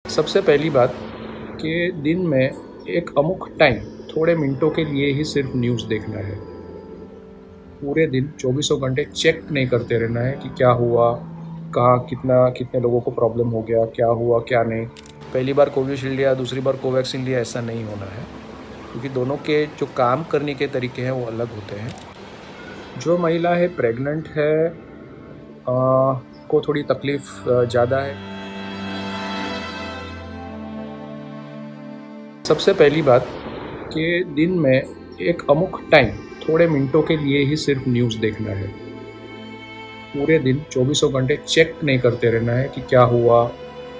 सबसे पहली बात कि दिन में एक अमुक टाइम थोड़े मिनटों के लिए ही सिर्फ न्यूज़ देखना है। पूरे दिन चौबीसों घंटे चेक नहीं करते रहना है कि क्या हुआ, कहाँ कितने लोगों को प्रॉब्लम हो गया, क्या हुआ क्या नहीं। पहली बार कोविशील्ड लिया, दूसरी बार कोवैक्सीन लिया, ऐसा नहीं होना है, क्योंकि दोनों के जो काम करने के तरीके हैं वो अलग होते हैं। जो महिला है, प्रेग्नेंट है, को थोड़ी तकलीफ़ ज़्यादा है। सबसे पहली बात कि दिन में एक अमुक टाइम थोड़े मिनटों के लिए ही सिर्फ न्यूज़ देखना है। पूरे दिन चौबीसों घंटे चेक नहीं करते रहना है कि क्या हुआ,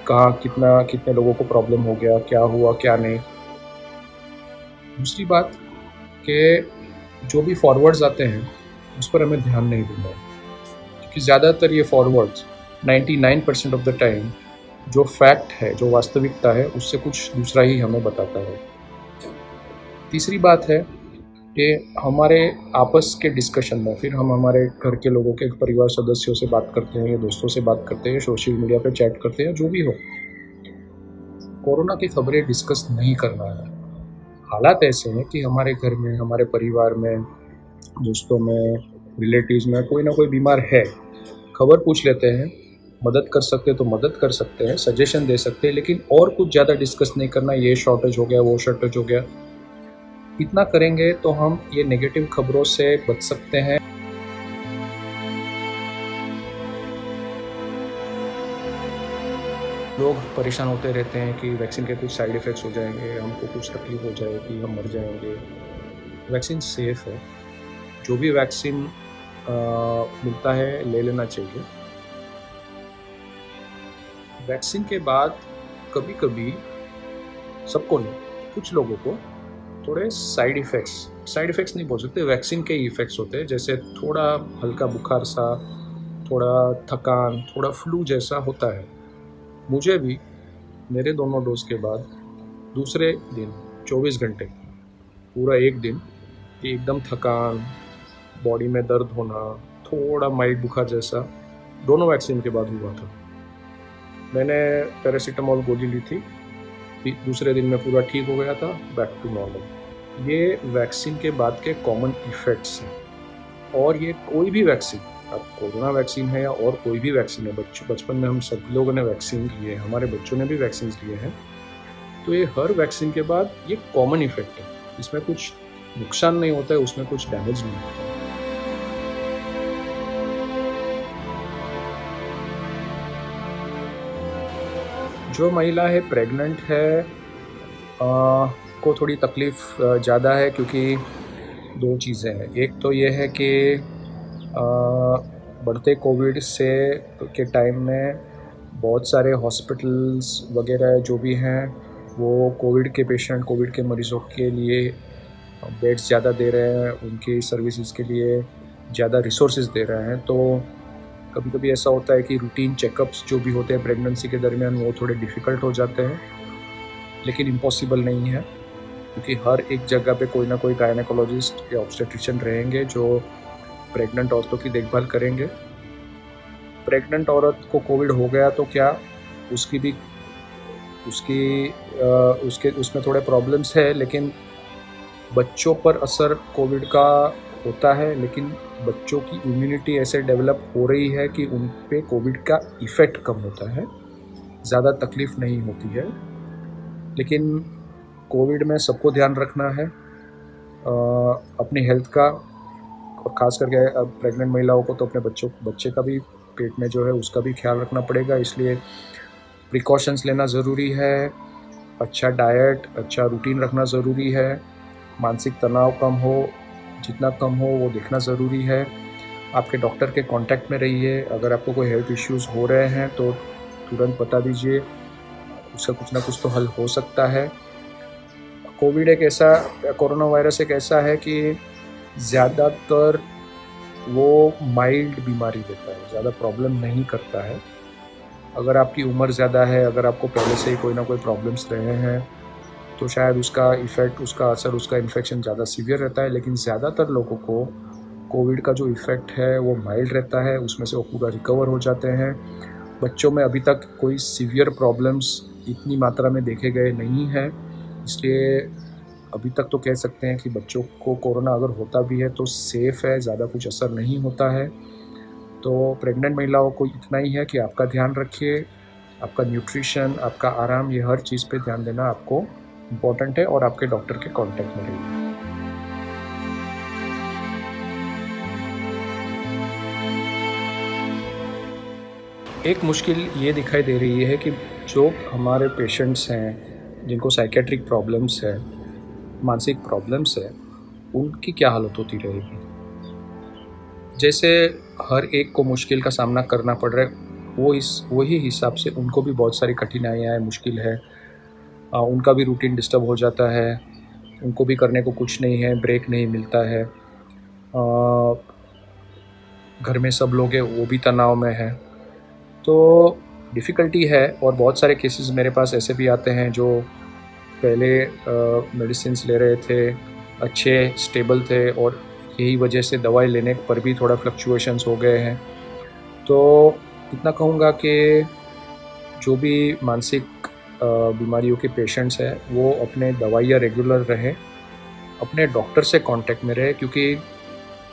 कहाँ कितने लोगों को प्रॉब्लम हो गया, क्या हुआ क्या नहीं। दूसरी बात कि जो भी फॉरवर्ड्स आते हैं उस पर हमें ध्यान नहीं देना है, क्योंकि ज़्यादातर ये फॉरवर्ड्स 99% ऑफ द टाइम जो फैक्ट है, जो वास्तविकता है, उससे कुछ दूसरा ही हमें बताता है। तीसरी बात है कि हमारे आपस के डिस्कशन में फिर हम हमारे घर के लोगों के परिवार सदस्यों से बात करते हैं या दोस्तों से बात करते हैं, सोशल मीडिया पे चैट करते हैं, जो भी हो, कोरोना की खबरें डिस्कस नहीं करना है। हालात ऐसे हैं कि हमारे घर में, हमारे परिवार में, दोस्तों में, रिलेटिव्स में कोई ना कोई बीमार है, खबर पूछ लेते हैं, मदद कर सकते तो मदद कर सकते हैं, सजेशन दे सकते हैं, लेकिन और कुछ ज़्यादा डिस्कस नहीं करना, ये शॉर्टेज हो गया, वो शॉर्टेज हो गया। इतना करेंगे तो हम ये नेगेटिव खबरों से बच सकते हैं। लोग परेशान होते रहते हैं कि वैक्सीन के कुछ साइड इफ़ेक्ट्स हो जाएंगे, हमको कुछ तकलीफ हो जाएगी, हम मर जाएंगे। वैक्सीन सेफ़ है। जो भी वैक्सीन मिलता है ले लेना चाहिए। वैक्सीन के बाद कभी-कभी, सबको नहीं, कुछ लोगों को थोड़े साइड इफ़ेक्ट्स नहीं बोल सकते, वैक्सीन के ही इफ़ेक्ट्स होते हैं। जैसे थोड़ा हल्का बुखार सा, थोड़ा थकान, थोड़ा फ्लू जैसा होता है। मुझे भी मेरे दोनों डोज के बाद दूसरे दिन 24 घंटे, पूरा एक दिन, एकदम थकान, बॉडी में दर्द होना, थोड़ा माइल्ड बुखार जैसा, दोनों वैक्सीन के बाद हुआ था। मैंने पैरासीटामोल गोली ली थी, दूसरे दिन में पूरा ठीक हो गया था, बैक टू नॉर्मल। ये वैक्सीन के बाद के कॉमन इफ़ेक्ट्स हैं। और ये कोई भी वैक्सीन, अब कोरोना वैक्सीन है या और कोई भी वैक्सीन है, बचपन में हम सभी लोगों ने वैक्सीन लिए हैं, हमारे बच्चों ने भी वैक्सीन लिए हैं, तो ये हर वैक्सीन के बाद ये कॉमन इफ़ेक्ट है। इसमें कुछ नुकसान नहीं होता है, उसमें कुछ डैमेज नहीं होता है। जो महिला है, प्रेग्नेंट है, को थोड़ी तकलीफ़ ज़्यादा है, क्योंकि दो चीज़ें हैं। एक तो ये है कि बढ़ते कोविड से के टाइम में बहुत सारे हॉस्पिटल्स वगैरह जो भी हैं, वो कोविड के मरीज़ों के लिए बेड्स ज़्यादा दे रहे हैं, उनकी सर्विसेज के लिए ज़्यादा रिसोर्सेज दे रहे हैं। तो कभी कभी ऐसा होता है कि रूटीन चेकअप्स जो भी होते हैं प्रेगनेंसी के दरमियान, वो थोड़े डिफ़िकल्ट हो जाते हैं, लेकिन इम्पॉसिबल नहीं है, क्योंकि हर एक जगह पे कोई ना कोई गायनेकोलॉजिस्ट या ऑब्स्टेट्रिशियन रहेंगे जो प्रेग्नेंट औरतों की देखभाल करेंगे। प्रेग्नेंट औरत को कोविड हो गया तो क्या, उसकी भी उसकी उसके उसमें थोड़े प्रॉब्लम्स है, लेकिन बच्चों पर असर कोविड का होता है, लेकिन बच्चों की इम्यूनिटी ऐसे डेवलप हो रही है कि उन पे कोविड का इफ़ेक्ट कम होता है, ज़्यादा तकलीफ़ नहीं होती है। लेकिन कोविड में सबको ध्यान रखना है अपनी हेल्थ का, और ख़ास करके अब प्रेग्नेंट महिलाओं को तो अपने बच्चे का भी, पेट में जो है उसका भी ख्याल रखना पड़ेगा, इसलिए प्रिकॉशंस लेना ज़रूरी है। अच्छा डाइट, अच्छा रूटीन रखना ज़रूरी है। मानसिक तनाव कम हो, जितना कम हो वो देखना ज़रूरी है। आपके डॉक्टर के कांटेक्ट में रहिए। अगर आपको कोई हेल्थ इश्यूज़ हो रहे हैं तो तुरंत बता दीजिए, उसका कुछ ना कुछ तो हल हो सकता है। कोरोना वायरस एक ऐसा है कि ज़्यादातर वो माइल्ड बीमारी देता है, ज़्यादा प्रॉब्लम नहीं करता है। अगर आपकी उम्र ज़्यादा है, अगर आपको पहले से ही कोई ना कोई प्रॉब्लम्स रहे हैं, तो शायद उसका इफ़ेक्ट, उसका असर, उसका इन्फेक्शन ज़्यादा सीवियर रहता है। लेकिन ज़्यादातर लोगों को कोविड का जो इफ़ेक्ट है वो माइल्ड रहता है, उसमें से वो पूरा रिकवर हो जाते हैं। बच्चों में अभी तक कोई सीवियर प्रॉब्लम्स इतनी मात्रा में देखे गए नहीं हैं, इसलिए अभी तक तो कह सकते हैं कि बच्चों को कोरोना अगर होता भी है तो सेफ़ है, ज़्यादा कुछ असर नहीं होता है। तो प्रेग्नेंट महिलाओं को इतना ही है कि आपका ध्यान रखिए, आपका न्यूट्रिशन, आपका आराम, ये हर चीज़ पे ध्यान देना आपको इम्पोर्टेंट है और आपके डॉक्टर के कॉन्टैक्ट में रहिए। एक मुश्किल ये दिखाई दे रही है कि जो हमारे पेशेंट्स हैं, जिनको साइकियाट्रिक प्रॉब्लम्स है, मानसिक प्रॉब्लम्स है, उनकी क्या हालत होती रहेगी। जैसे हर एक को मुश्किल का सामना करना पड़ रहा है, वही हिसाब से उनको भी बहुत सारी कठिनाइयाँ हैं, मुश्किल है। उनका भी रूटीन डिस्टर्ब हो जाता है, उनको भी करने को कुछ नहीं है, ब्रेक नहीं मिलता है। घर में सब लोग हैं, वो भी तनाव में हैं। तो डिफ़िकल्टी है और बहुत सारे केसेस मेरे पास ऐसे भी आते हैं जो पहले मेडिसिन्स ले रहे थे, अच्छे स्टेबल थे और यही वजह से दवाई लेने पर भी थोड़ा फ्लक्चुएशंस हो गए हैं। तो इतना कहूँगा कि जो भी मानसिक बीमारियों के पेशेंट्स हैं, वो अपने दवाइयाँ रेगुलर रहें, अपने डॉक्टर से कॉन्टैक्ट में रहें, क्योंकि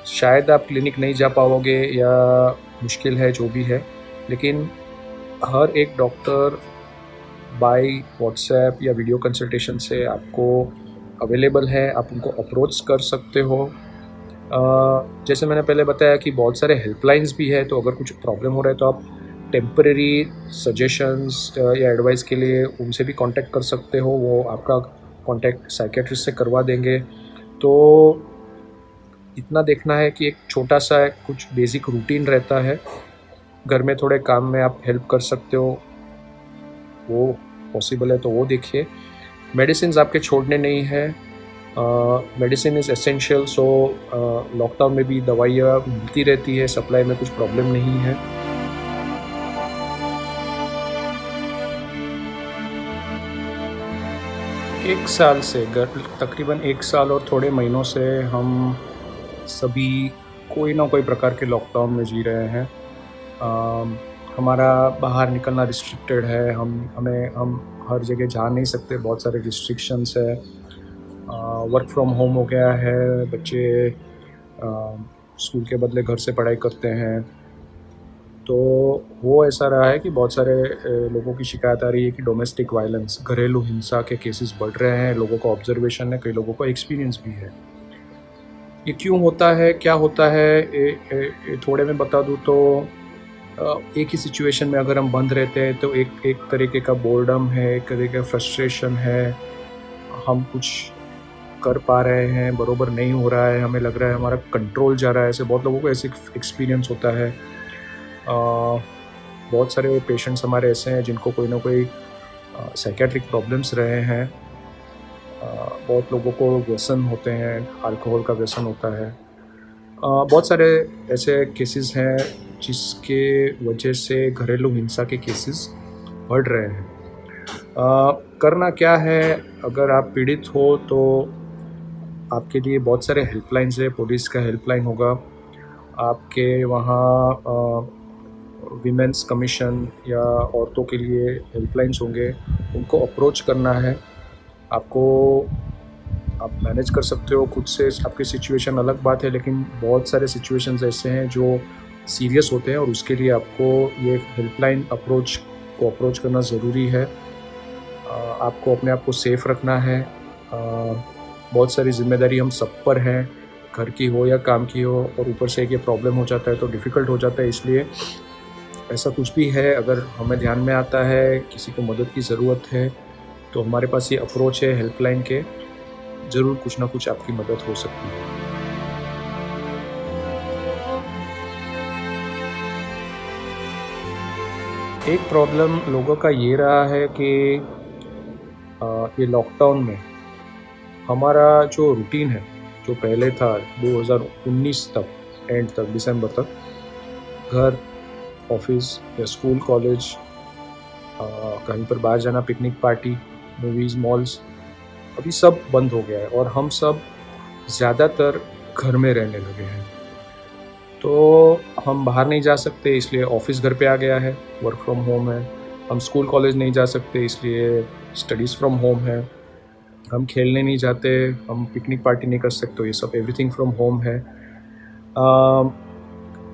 शायद आप क्लिनिक नहीं जा पाओगे या मुश्किल है जो भी है, लेकिन हर एक डॉक्टर बाय व्हाट्सएप या वीडियो कंसल्टेशन से आपको अवेलेबल है, आप उनको अप्रोच कर सकते हो। जैसे मैंने पहले बताया कि बहुत सारे हेल्पलाइंस भी है, तो अगर कुछ प्रॉब्लम हो रहा है तो आप टेम्परेरी सजेशंस या एडवाइस के लिए उनसे भी कांटेक्ट कर सकते हो, वो आपका कांटेक्ट साइकियाट्रिस्ट से करवा देंगे। तो इतना देखना है कि एक छोटा सा कुछ बेसिक रूटीन रहता है, घर में थोड़े काम में आप हेल्प कर सकते हो, वो पॉसिबल है तो वो देखिए। मेडिसिन्स आपके छोड़ने नहीं है, medicine is essential, so lockdown में भी दवाइयाँ मिलती रहती है, सप्लाई में कुछ प्रॉब्लम नहीं है। एक साल से तकरीबन 1 साल और थोड़े महीनों से हम सभी कोई ना कोई प्रकार के लॉकडाउन में जी रहे हैं। हमारा बाहर निकलना रिस्ट्रिक्टेड है, हम हर जगह जा नहीं सकते, बहुत सारे रिस्ट्रिक्शंस है। वर्क फ्रॉम होम हो गया है, बच्चे स्कूल के बदले घर से पढ़ाई करते हैं। तो वो ऐसा रहा है कि बहुत सारे लोगों की शिकायत आ रही है कि डोमेस्टिक वायलेंस, घरेलू हिंसा के केसेस बढ़ रहे हैं, लोगों का ऑब्जर्वेशन है, कई लोगों का एक्सपीरियंस भी है। ये क्यों होता है, क्या होता है, थोड़े में बता दूँ तो एक ही सिचुएशन में अगर हम बंद रहते हैं तो एक एक तरीके का बोर्डम है, एक तरीके का फ्रस्ट्रेशन है, हम कुछ कर पा रहे हैं, बरोबर नहीं हो रहा है, हमें लग रहा है हमारा कंट्रोल जा रहा है, ऐसे बहुत लोगों को ऐसे एक्सपीरियंस होता है। बहुत सारे पेशेंट्स हमारे ऐसे हैं जिनको कोई ना कोई साइकियाट्रिक प्रॉब्लम्स रहे हैं। बहुत लोगों को व्यसन होते हैं, अल्कोहल का व्यसन होता है। बहुत सारे ऐसे केसेस हैं जिसके वजह से घरेलू हिंसा के केसेस बढ़ रहे हैं। करना क्या है, अगर आप पीड़ित हो तो आपके लिए बहुत सारे हेल्पलाइंस है, पुलिस का हेल्पलाइन होगा, आपके वहाँ वीमेंस कमीशन या औरतों के लिए हेल्पलाइंस होंगे, उनको अप्रोच करना है। आपको आप मैनेज कर सकते हो खुद से, आपकी सिचुएशन अलग बात है, लेकिन बहुत सारे सिचुएशंस ऐसे हैं जो सीरियस होते हैं और उसके लिए आपको ये हेल्पलाइन अप्रोच करना ज़रूरी है। आपको अपने आप को सेफ़ रखना है। बहुत सारी ज़िम्मेदारी हम सब पर हैं, घर की हो या काम की हो, और ऊपर से एक ये प्रॉब्लम हो जाता है तो डिफ़िकल्ट हो जाता है। इसलिए ऐसा कुछ भी है, अगर हमें ध्यान में आता है, किसी को मदद की ज़रूरत है, तो हमारे पास ये अप्रोच है हेल्पलाइन के, ज़रूर कुछ ना कुछ आपकी मदद हो सकती है। एक प्रॉब्लम लोगों का ये रहा है कि ये लॉकडाउन में हमारा जो रूटीन है, जो पहले था 2019 तक, एंड तक, दिसंबर तक, घर, ऑफिस या स्कूल, कॉलेज, कहीं पर बाहर जाना, पिकनिक पार्टी, मूवीज़, मॉल्स, अभी सब बंद हो गया है और हम सब ज़्यादातर घर में रहने लगे हैं। तो हम बाहर नहीं जा सकते, इसलिए ऑफिस घर पे आ गया है, वर्क फ्रॉम होम है। हम स्कूल कॉलेज नहीं जा सकते, इसलिए स्टडीज़ फ्रॉम होम है। हम खेलने नहीं जाते, हम पिकनिक पार्टी नहीं कर सकते, तो ये सब एवरीथिंग फ्रॉम होम है।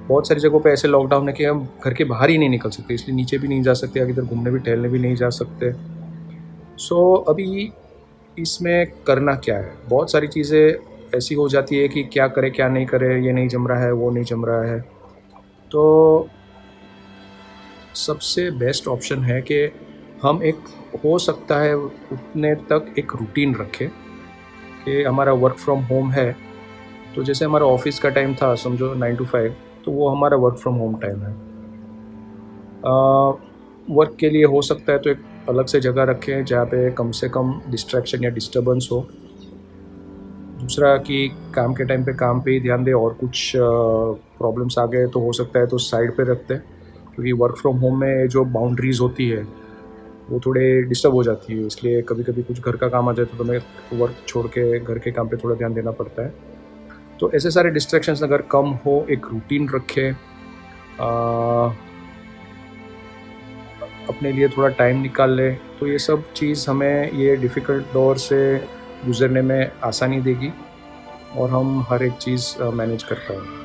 बहुत सारी जगहों पे ऐसे लॉकडाउन है कि हम घर के बाहर ही नहीं निकल सकते, इसलिए नीचे भी नहीं जा सकते, या किधर घूमने भी टहलने भी नहीं जा सकते। सो अभी इसमें करना क्या है? बहुत सारी चीज़ें ऐसी हो जाती है कि क्या करें, क्या नहीं करें, ये नहीं जम रहा है, वो नहीं जम रहा है। तो सबसे बेस्ट ऑप्शन है कि हम एक, हो सकता है उतने तक एक रूटीन रखें कि हमारा वर्क फ्रॉम होम है, तो जैसे हमारा ऑफ़िस का टाइम था समझो 9 टू 5, तो वो हमारा वर्क फ्रॉम होम टाइम है। वर्क के लिए हो सकता है तो एक अलग से जगह रखें जहाँ पे कम से कम डिस्ट्रैक्शन या डिस्टर्बेंस हो। दूसरा कि काम के टाइम पे काम पे ही ध्यान दें, और कुछ प्रॉब्लम्स आ गए तो हो सकता है तो साइड पे रख दें, क्योंकि वर्क फ्रॉम होम में जो बाउंड्रीज़ होती है वो थोड़े डिस्टर्ब हो जाती है, इसलिए कभी-कभी कुछ घर का काम आ जाए तो हमें वर्क छोड़ के घर के काम पे थोड़ा ध्यान देना पड़ता है। तो ऐसे सारे डिस्ट्रैक्शंस अगर कम हो, एक रूटीन रखें, अपने लिए थोड़ा टाइम निकाल लें, तो ये सब चीज़ हमें ये डिफ़िकल्ट दौर से गुज़रने में आसानी देगी, और हम हर एक चीज़ मैनेज कर पाएँगे।